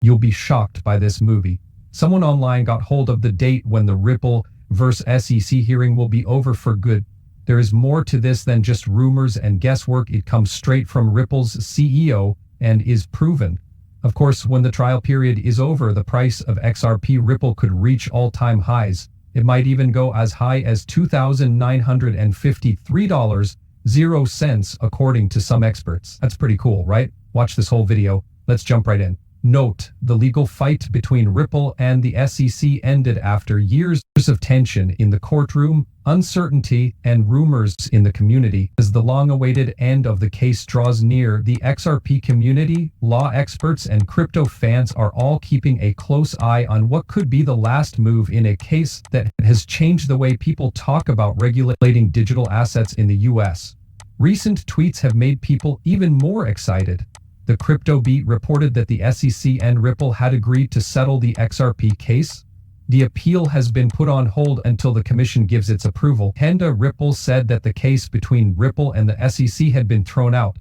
You'll be shocked by this movie. Someone online got hold of the date when the Ripple vs. SEC hearing will be over for good. There is more to this than just rumors and guesswork. It comes straight from Ripple's CEO and is proven. Of course, when the trial period is over, the price of XRP Ripple could reach all-time highs. It might even go as high as $2,953.00 according to some experts. That's pretty cool, right? Watch this whole video. Let's jump right in. Note, the legal fight between Ripple and the SEC ended after years of tension in the courtroom, uncertainty, and rumors in the community. As the long-awaited end of the case draws near, the XRP community, law experts, and crypto fans are all keeping a close eye on what could be the last move in a case that has changed the way people talk about regulating digital assets in the US. Recent tweets have made people even more excited. The Crypto Beat reported that the SEC and Ripple had agreed to settle the XRP case. The appeal has been put on hold until the commission gives its approval. Ripple said that the case between Ripple and the SEC had been thrown out.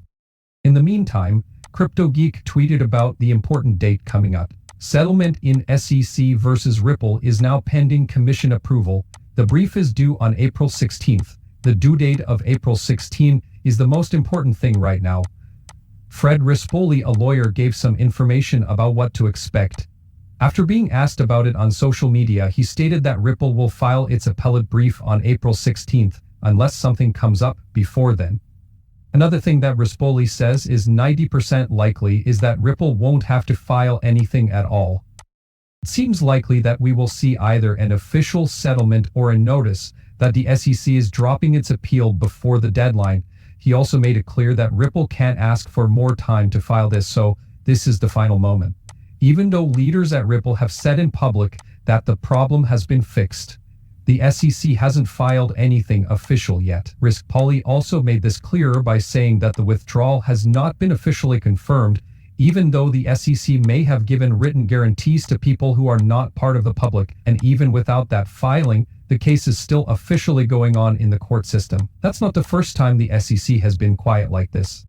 In the meantime, CryptoGeek tweeted about the important date coming up. Settlement in SEC versus Ripple is now pending commission approval. The brief is due on April 16th. The due date of April 16 is the most important thing right now. Fred Rispoli, a lawyer, gave some information about what to expect. After being asked about it on social media, he stated that Ripple will file its appellate brief on April 16th, unless something comes up before then. Another thing that Rispoli says is 90% likely is that Ripple won't have to file anything at all. It seems likely that we will see either an official settlement or a notice that the SEC is dropping its appeal before the deadline. He also made it clear that Ripple can't ask for more time to file this, so this is the final moment. Even though leaders at Ripple have said in public that the problem has been fixed, the SEC hasn't filed anything official yet. Rispoli also made this clearer by saying that the withdrawal has not been officially confirmed, even though the SEC may have given written guarantees to people who are not part of the public, and even without that filing, the case is still officially going on in the court system. That's not the first time the SEC has been quiet like this.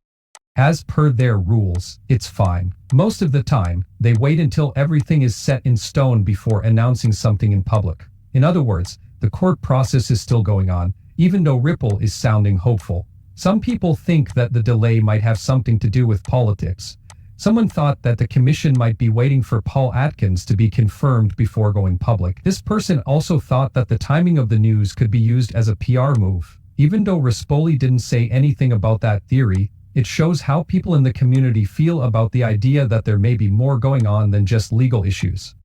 As per their rules, it's fine. Most of the time, they wait until everything is set in stone before announcing something in public. In other words, the court process is still going on, even though Ripple is sounding hopeful. Some people think that the delay might have something to do with politics. Someone thought that the commission might be waiting for Paul Atkins to be confirmed before going public. This person also thought that the timing of the news could be used as a PR move. Even though Rispoli didn't say anything about that theory, it shows how people in the community feel about the idea that there may be more going on than just legal issues.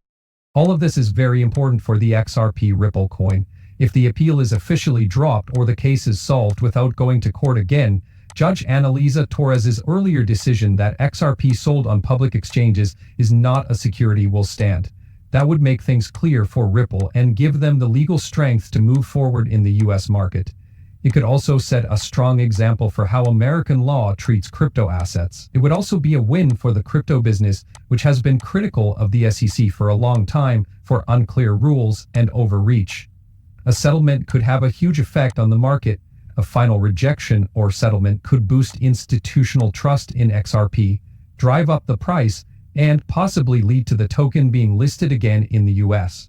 All of this is very important for the XRP Ripple coin. If the appeal is officially dropped or the case is solved without going to court again, Judge Annalisa Torres's earlier decision that XRP sold on public exchanges is not a security will stand. That would make things clear for Ripple and give them the legal strength to move forward in the US market. It could also set a strong example for how American law treats crypto assets. It would also be a win for the crypto business, which has been critical of the SEC for a long time for unclear rules and overreach. A settlement could have a huge effect on the market. A final rejection or settlement could boost institutional trust in XRP, drive up the price, and possibly lead to the token being listed again in the US.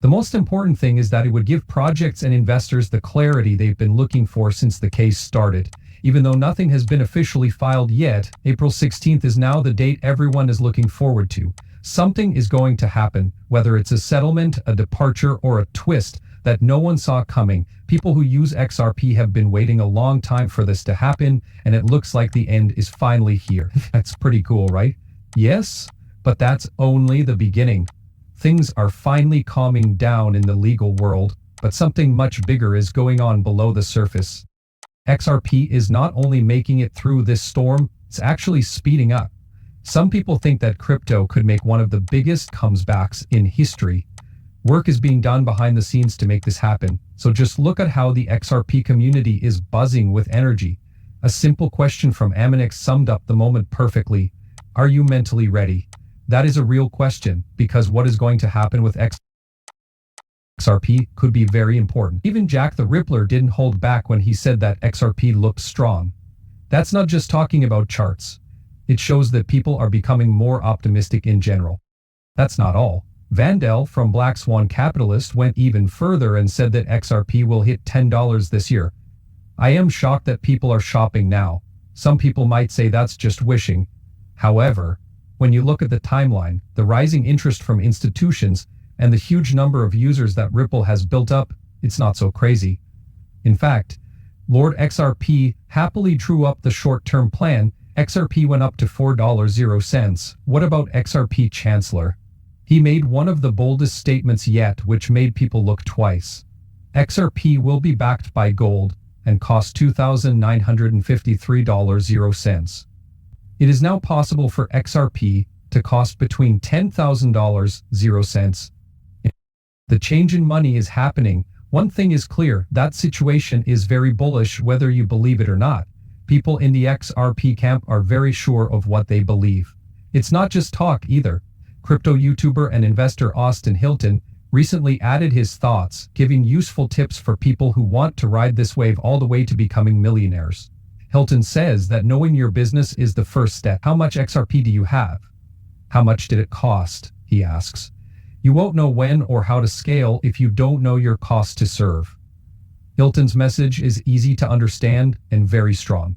The most important thing is that it would give projects and investors the clarity they've been looking for since the case started. Even though nothing has been officially filed yet, April 16th is now the date everyone is looking forward to. Something is going to happen, whether it's a settlement, a departure, or a twist that no one saw coming. People who use XRP have been waiting a long time for this to happen, and it looks like the end is finally here. That's pretty cool, right? Yes, but that's only the beginning. Things are finally calming down in the legal world, but something much bigger is going on below the surface. XRP is not only making it through this storm, it's actually speeding up. Some people think that crypto could make one of the biggest comebacks in history. Work is being done behind the scenes to make this happen, so just look at how the XRP community is buzzing with energy. A simple question from Aminix summed up the moment perfectly. Are you mentally ready? That is a real question, because what is going to happen with XRP could be very important. Even Jack the Rippler didn't hold back when he said that XRP looked strong. That's not just talking about charts. It shows that people are becoming more optimistic in general. That's not all. Vandel from Black Swan Capitalist went even further and said that XRP will hit $10 this year. I am shocked that people are shopping now. Some people might say that's just wishing. However, when you look at the timeline, the rising interest from institutions, and the huge number of users that Ripple has built up, it's not so crazy. In fact, Lord XRP happily drew up the short-term plan. XRP went up to $4.00. What about XRP Chancellor? He made one of the boldest statements yet, which made people look twice. XRP will be backed by gold and cost $2,953.00. It is now possible for XRP to cost between $10,000.00. The change in money is happening. One thing is clear, that situation is very bullish whether you believe it or not. People in the XRP camp are very sure of what they believe. It's not just talk either. Crypto YouTuber and investor Austin Hilton recently added his thoughts, giving useful tips for people who want to ride this wave all the way to becoming millionaires. Hilton says that knowing your business is the first step. How much XRP do you have? How much did it cost? He asks. You won't know when or how to scale if you don't know your cost to serve. Hilton's message is easy to understand and very strong.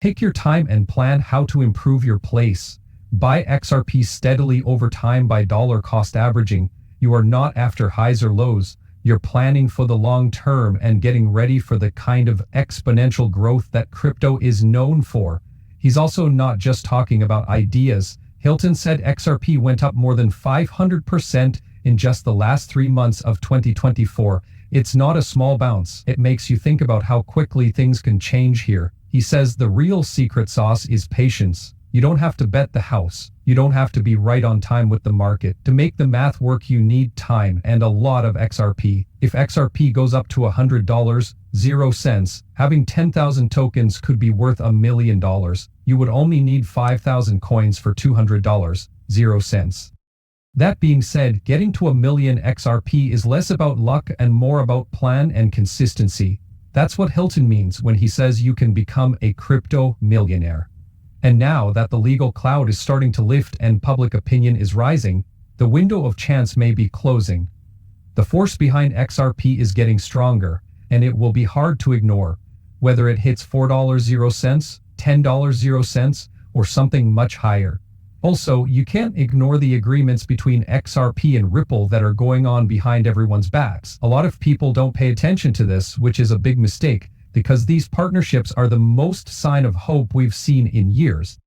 Take your time and plan how to improve your place. Buy XRP steadily over time by dollar cost averaging. You are not after highs or lows. You're planning for the long term and getting ready for the kind of exponential growth that crypto is known for. He's also not just talking about ideas. Hilton said XRP went up more than 500% in just the last 3 months of 2024. It's not a small bounce. It makes you think about how quickly things can change here. He says the real secret sauce is patience. You don't have to bet the house. You don't have to be right on time with the market. To make the math work, you need time and a lot of XRP. If XRP goes up to $100.00, having 10,000 tokens could be worth $1 million. You would only need 5,000 coins for $200.00. That being said, getting to 1 million XRP is less about luck and more about plan and consistency. That's what Hilton means when he says you can become a crypto millionaire. And now that the legal cloud is starting to lift and public opinion is rising, the window of chance may be closing. The force behind XRP is getting stronger, and it will be hard to ignore, whether it hits $4.00, $10.00, or something much higher. Also, you can't ignore the agreements between XRP and Ripple that are going on behind everyone's backs. A lot of people don't pay attention to this, which is a big mistake, because these partnerships are the most sign of hope we've seen in years.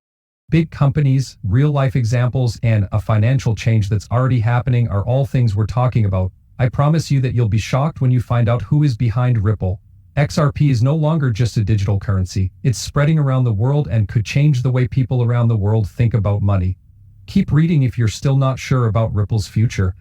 Big companies, real-life examples, and a financial change that's already happening are all things we're talking about. I promise you that you'll be shocked when you find out who is behind Ripple. XRP is no longer just a digital currency. It's spreading around the world and could change the way people around the world think about money. Keep reading if you're still not sure about Ripple's future.